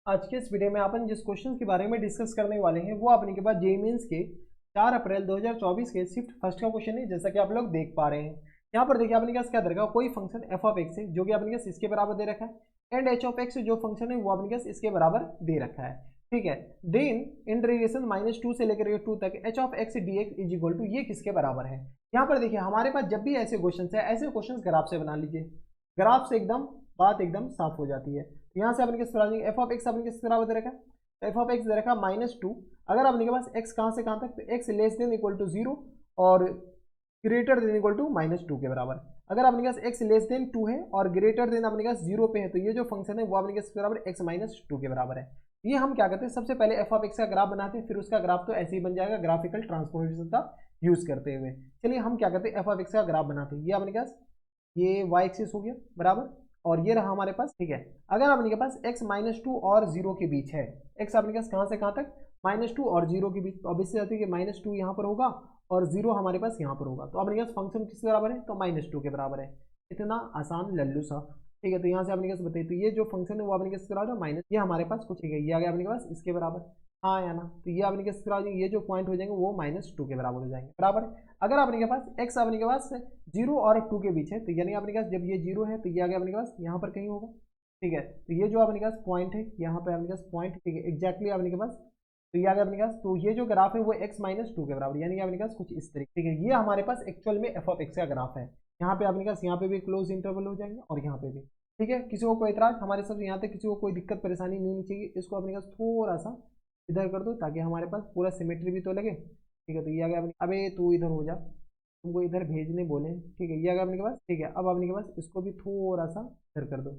आज के इस वीडियो में अपन जिस क्वेश्चन के बारे में डिस्कस करने वाले हैं वो अपने के पास जेईई मेंस के 4 अप्रैल 2024 के शिफ्ट फर्स्ट का क्वेश्चन है, जैसा कि आप लोग देख पा रहे हैं। यहाँ पर देखिए अपने पास क्या दे रखा है, कोई फंक्शन एफ ऑफ एक्स है जो कि अपने पास इसके बराबर दे रखा है एंड एच ऑफ एक्स जो फंक्शन है वो अपने पास इसके बराबर दे रखा है। ठीक है, देन इन रिलेशन -2 से लेकर 2 तक h of x d x is equal to ये किसके बराबर है। यहाँ पर देखिए हमारे पास जब भी ऐसे क्वेश्चन है, ऐसे क्वेश्चन ग्राफ से बना लीजिए, ग्राफ से एकदम बात एकदम साफ हो जाती है। तो यहाँ से अपने किस तरह एफ ऑफ एक्स अपने किस बराबर दे रखा है, एफ ऑफ एक्स दे रखा -2। अगर अपने के पास एक्स कहाँ से कहाँ तक, तो x less than equal to 0 और ग्रेटर देन इक्वल टू -2 के बराबर। अगर अपने पास एक्स लेस देन 2 है और ग्रेटर देन अपने पास 0 पे है, तो ये जो फंक्शन है वो अपने के बराबर एक्स -2 के बराबर है। ये हम क्या करते हैं, सबसे पहले एफ ऑफ एक्स का ग्राफ बनाते हैं, फिर उसका ग्राफ तो ऐसे ही बन जाएगा ग्राफिकल ट्रांसफॉर्मेशन का यूज करते हुए। चलिए हम क्या करते हैं, एफ ऑफ एक्स का ग्राफ बनाते हैं। ये अपने पास ये वाई एक्सिस हो गया बराबर, और ये रहा हमारे पास। ठीक है, अगर अपने के पास x -2 और 0 के बीच है, x अपने पास कहाँ से कहाँ तक, -2 और 0 के बीच, तो अब इससे आती है कि -2 यहाँ पर होगा और 0 हमारे पास यहाँ पर होगा, तो अपने पास फंक्शन किसके बराबर है, तो -2 के बराबर है। इतना आसान लल्लू सा। ठीक है, तो यहाँ से अपने पास बताइए, तो ये जो फंक्शन है वो अपने किसके बराबर है, माइनस, ये हमारे पास कुछ है, ये आ गया अपने पास इसके बराबर, हाँ या ना, तो ये अपने किसके बराबर, ये जो पॉइंट हो जाएंगे वो -2 के बराबर हो जाएंगे बराबर। अगर अपने के पास x अपने के पास 0 और 2 के बीच है, तो यानी अपने पास जब ये 0 है तो ये आ गया अपने पास यहाँ पर कहीं होगा। ठीक है, तो ये जो अपने पास पॉइंट है, यहाँ पे अपने पास पॉइंट, ठीक है एग्जैक्टली अपने के पास, तो ये आ गया अपने पास। तो ये जो ग्राफ है वो x -2 के बराबर, यानी अपने पास कुछ इस तरीके। ठीक है, ये हमारे पास एक्चुअल में एफ ऑफ एक्स का ग्राफ है। यहाँ पे अपने पास यहाँ पे भी क्लोज इंटरवल हो जाएंगे और यहाँ पे भी। ठीक है, किसी को कोई इतराज, हमारे सब यहाँ तक किसी को कोई दिक्कत परेशानी नहीं होनी चाहिए। इसको अपने पास थोड़ा सा इधर कर दो ताकि हमारे पास पूरा सिमेट्री भी तो लगे। ठीक है, तो ये आ गया, अबे तू इधर हो जा, तुमको इधर भेजने बोले। ठीक है, ये आ गया अपने के पास। ठीक है, अब अपने के पास इसको भी थोड़ा सा इधर कर दो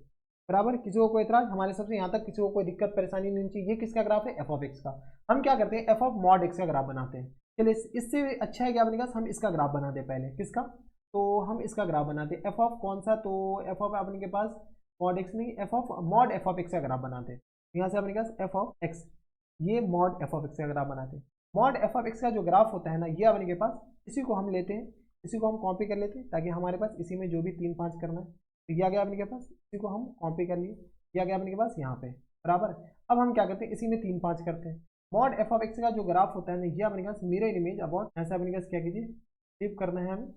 बराबर। किसी को कोई इतराज, हमारे सबसे यहाँ तक किसी को कोई दिक्कत परेशानी नहीं चाहिए। ये किसका ग्राफ है, एफ ऑफ एक्स का। हम क्या करते हैं, एफ ऑफ मॉड एक्स का ग्राफ बनाते हैं। चलिए इससे अच्छा है क्या अपने पास, हम इसका ग्राफ बनाते हैं पहले। किसका, तो हम इसका ग्राफ बनाते हैं, एफ ऑफ कौन सा, तो एफ ऑफ अपने के पास मॉड एक्स नहीं, F of mod F of x का ग्राफ बनाते हैं। यहाँ से अपने पास एफ ऑफ एक्स, ये मॉड एफ ऑफ एक्स का ग्राफ बनाते हैं। मॉड एफ ऑफ एक्स का जो ग्राफ होता है ना, ये अपने के पास, इसी को हम लेते हैं, इसी को हम कॉपी कर लेते हैं ताकि हमारे पास इसी में जो भी 3 5 करना है, तो ये आ गया अपने के पास, इसी को हम कॉपी कर लिए, ये आ गया अपने के पास यहाँ पे बराबर। अब हम क्या करते हैं, इसी में 3 5 करते हैं। मॉड एफ ऑफ एक्स का जो ग्राफ होता है ना, ये अपने पास मिरर इमेज अबाउट, ऐसा अपने पास क्या कीजिए, फ्लिप करना है हमें,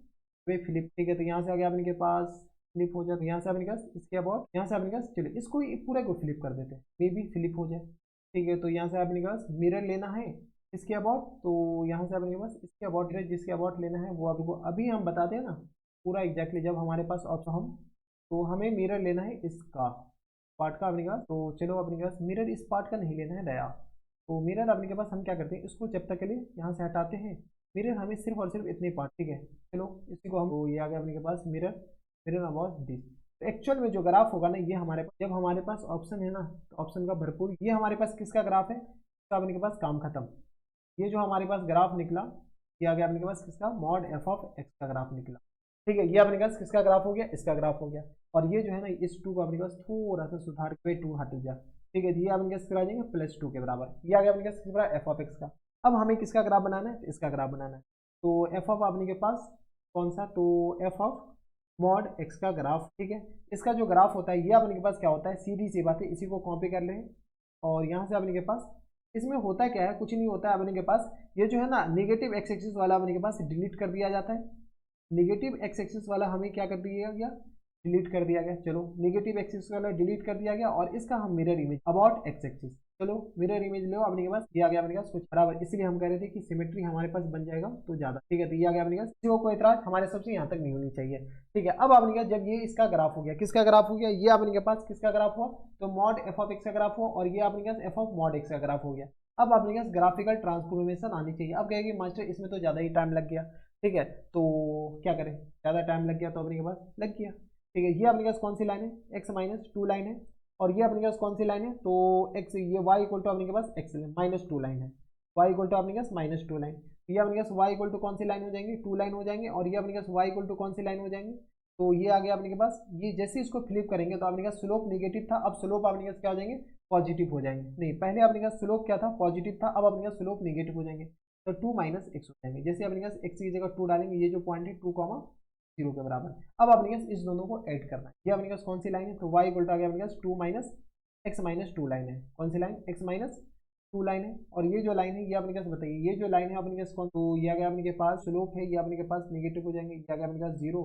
वे फ्लिप। ठीक है, तो यहाँ से आ गया अपने के पास, फ्लिप हो जाए, तो यहाँ से अपने पास इसके अबाउट, यहाँ से अपने पास, चलिए इसको पूरे को फ्लिप कर देते हैं, मे भी फ्लिप हो जाए। ठीक है, तो यहाँ से अपने पास मिरर लेना है इसके अबाउट, तो यहाँ से अपने पास इसके अबाउट, जिसके अबाउट लेना है वो आपको अभी हम बताते हैं ना पूरा एग्जैक्टली, जब हमारे पास ऑप्शन हम, तो हमें मिरर लेना है इसका पार्ट का अपने पास। तो चलो अपने पास मिरर इस पार्ट का नहीं लेना है दया, तो मिरर अपने के पास हम क्या करते हैं, इसको जब तक के लिए यहाँ से हटाते हैं। मिरर हमें सिर्फ और सिर्फ इतने पार्ट, ठीक है चलो इसी को हम, तो ये आ गया अपने के पास मिरर, मिरर अबाउट दिस। तो एक्चुअल में जो ग्राफ होगा ना, ये हमारे पास, जब हमारे पास ऑप्शन है ना, तो ऑप्शन का भरपूर, ये हमारे पास किसका ग्राफ है, तो अपने के पास काम खत्म। ये जो हमारे पास ग्राफ निकला, ये आ गया अपने के पास किसका, मॉड एफ ऑफ एक्स का ग्राफ निकला। ठीक है, ये अपने पास किसका ग्राफ हो गया, इसका ग्राफ हो गया। और ये जो है ना, इस 2 को अपने पास थोड़ा सा सुधार के 2 हट जा। ठीक है, ये अपने पास आ जाएंगे +2 के बराबर। ये आ गया अपने पास किस एफ ऑफ एक्स का। अब हमें किसका ग्राफ बनाना है, इसका ग्राफ बनाना है। तो एफ ऑफ अपने के पास कौन सा, तो एफ ऑफ मॉड एक्स का ग्राफ। ठीक है, इसका जो ग्राफ होता है, ये अपने के पास क्या होता है, सीधी सी बात है, इसी को कॉपी कर लें और यहाँ से अपने के पास, इसमें होता क्या है, कुछ नहीं होता है अपने के पास। ये जो है ना नेगेटिव एक्स एक्सिस वाला अपने के पास डिलीट कर दिया जाता है, नेगेटिव एक्स एक्सिस वाला हमें क्या कर दिया गया, डिलीट कर दिया गया। चलो नेगेटिव एक्सिस वाला डिलीट कर दिया गया और इसका हम mirror image about x axis, चलो मिरर इमेज लो अपने के पास, ये आ गया अपने पास कुछ बराबर। इसलिए हम कह रहे थे कि सिमेट्री हमारे पास बन जाएगा तो ज्यादा। ठीक है, तो ये आ गया अपने पास, किसी को कोई इतराज हमारे सबसे यहाँ तक नहीं होनी चाहिए। ठीक है, अब अपने पास जब ये इसका ग्राफ हो गया, किसका ग्राफ हो गया, ये अपने के पास किसका ग्राफ हुआ, तो मॉड एफ ऑफ एक्स का ग्राफ हुआ, और ये अपने पास एफ ऑफ मॉड एक्स का ग्राफ हो गया। अब अपने पास ग्राफिकल ट्रांसफॉर्मेशन आनी चाहिए। अब कहेगी मास्टर इसमें तो ज़्यादा ही टाइम लग गया। ठीक है, तो क्या करें, ज़्यादा टाइम लग गया तो अपने के पास लग गया। ठीक है, ये अपने पास कौन सी लाइन है, x -2 लाइन है, और ये अपने पास कौन सी लाइन है, तो x, ये y इक्वल टू अपने के पास x -2 लाइन है, y इक्वल टू अपने पास -2 लाइन। ये अपने पास y इक्वल टू कौन सी लाइन हो जाएंगे, 2 लाइन हो जाएंगे, और ये अपने पास y इक्वल टू कौन सी लाइन हो जाएंगे, तो ये आ गया अपने के पास। ये जैसे इसको फ्लिप करेंगे तो अपने पास स्लोप नेगेटिव था, अब स्लोप अपने पास क्या हो जाएंगे, पॉजिटिव हो जाएंगे। नहीं, पहले अपने पास स्लोप क्या था, पॉजिटिव था, अब अपने पास स्लोप नेगेटिव हो जाएंगे, तो 2 - x हो जाएंगे। जैसे अपने पास x की जगह 2 डालेंगे, ये जो पॉइंट है 2, 0 के बराबर। अब अपने पास इस दोनों को ऐड करना है। ये अपने पास कौन सी लाइन है, तो y इक्वल टू आ गया अपने पास 2 - एक्स माइनस टू लाइन है। कौन सी लाइन? एक्स माइनस टू लाइन है। और ये जो लाइन है ये अपने पास बताइए, ये जो लाइन है अपने पास कौन? तो ये आ गया अपने के पास स्लोप है, ये अपने के पास नेगेटिव हो जाएंगे, ये आ गया अपने पास जीरो।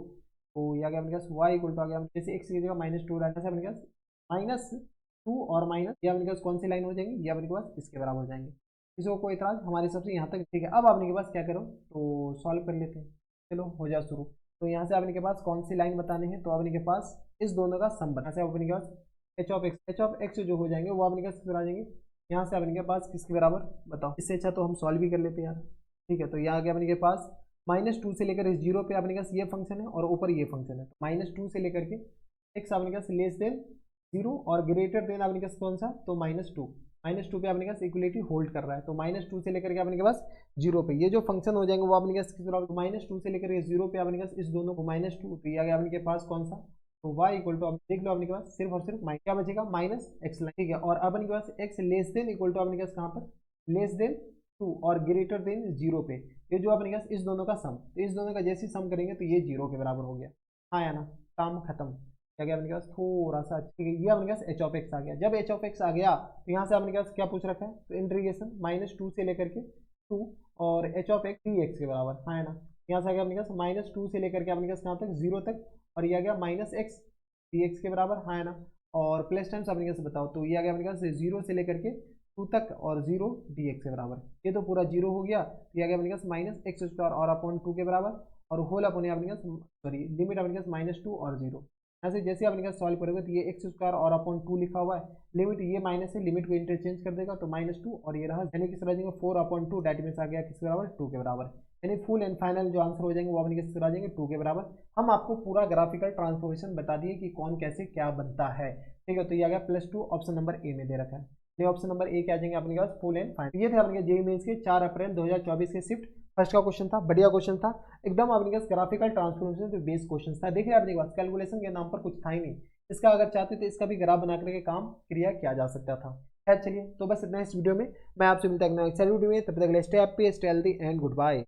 तो ये आ गया अपने पास वाई इक्वल टू आ गया जैसे एक्स की जगह माइनस टू लाइन है अपने पास माइनस टू और माइनस ये अपने पास कौन सी लाइन हो जाएंगी? ये अपने के पास इसके बराबर हो जाएंगे। किसी को कोई इतराज? हमारे सबसे यहाँ तक ठीक है। अब आपने के पास क्या करो तो सॉल्व कर लेते हैं। चलो हो जाए शुरू। तो यहाँ से आपने के पास कौन सी लाइन बताने हैं? तो आपने के पास इस दोनों का सम बता से अपने के पास एच ऑफ एक्स जो हो जाएंगे वो अपने के पास आ जाएंगे यहाँ से अपने के पास किसके बराबर बताओ। इससे अच्छा तो हम सॉल्व भी कर लेते हैं यार। ठीक है, तो यहाँ आ गया अपने के पास माइनस टू से लेकर इस जीरो पे अपने के पास ये फंक्शन है और ऊपर ये फंक्शन है। तो माइनस टू से लेकर के एक्स अपने के पास लेस देन जीरो और ग्रेटर देन अपने के पास कौन सा? तो माइनस टू पे अपने के पास इक्वलिटी होल्ड कर रहा है। तो माइनस टू से लेकर के अपने के पास जीरो पे ये जो फंक्शन हो जाएंगे वो अपने के पास किस बराबर? माइनस टू से लेकर के जीरो पे अपने के पास इस दोनों को माइनस टू तो ये आ गया अपने के पास कौन सा? तो y इक्वल टू अब देख लो अपने के पास सिर्फ और सिर्फ क्या बचेगा? Minus x line. ठीक है, और अब अपने के पास x less than equal to अपने के पास कहाँ पर? लेस देन टू और ग्रेटर देन जीरो पे ये जो अपने के पास इस दोनों का सम, तो इस दोनों का जैसे सम करेंगे तो ये जीरो के बराबर हो गया। हाँ या ना? काम खत्म। क्या गया अपने के पास? थोड़ा सा ठीक है, ये अपने के पास एच ऑफ एक्स आ गया। जब एच ऑफ एक्स आ गया तो यहाँ से अपने के पास क्या पूछ रखा है? तो इंटीग्रेशन माइनस टू से लेकर के टू और H of x d x के बराबर। हाँ या ना? यहाँ से आ गया अपने के पास माइनस टू से लेकर के अपने के पास कहाँ तक? जीरो तक और ये आ गया माइनस एक्स डी एक्स के बराबर। हाँ है ना? और प्लस टाइम्स अपने से बताओ तो ये आ गया अपने पास जीरो से लेकर के टू तक और जीरो डी एक्स के बराबर। ये तो पूरा जीरो हो गया। ये आ गया अपने पास माइनस एक्स स्क्वायर और अपॉन टू के बराबर और होल अपॉन अपने पास सॉरी लिमिट अपने पास माइनस टू और जीरो। ऐसे जैसे अपने पास सॉल्व करोगे तो ये एक्स स्क्वायर और अपॉन टू लिखा हुआ है, लिमिट ये माइनस से लिमिट को इंटरचेंज कर देगा तो माइनस टू और ये रहा यानी किस तरह four upon two that means आ गया किसके बराबर? टू के बराबर। यानी फुल एंड फाइनल जो आंसर हो जाएंगे वो अपने किसके आ जाएंगे? टू के बराबर। हम आपको पूरा ग्राफिकल ट्रांसफॉर्मेशन बता दिए कि कौन कैसे क्या बनता है। ठीक है, तो ये आ गया plus two option number A में दे रखा है। ये ऑप्शन नंबर ए क्या आ जाएंगे अपने पास? Full and final. ये थे अपने जेईई मेंस के 4 अप्रैल 2024 के शिफ्ट फर्स्ट का क्वेश्चन था। बढ़िया क्वेश्चन था एकदम अपने पास ग्राफिकल ट्रांसफॉर्मेशन पे बेस्ड क्वेश्चन था। देखिए अपने पास कैलकुलेशन के नाम पर कुछ था ही नहीं। इसका अगर चाहते तो इसका भी ग्राफ बना करके काम क्रिया किया जा सकता था। खैर चलिए, तो बस इतना इस वीडियो में। मैं आपसे मिलता है नेक्स्ट वीडियो में, तब तक के लिए stay happy, stay healthy and good bye.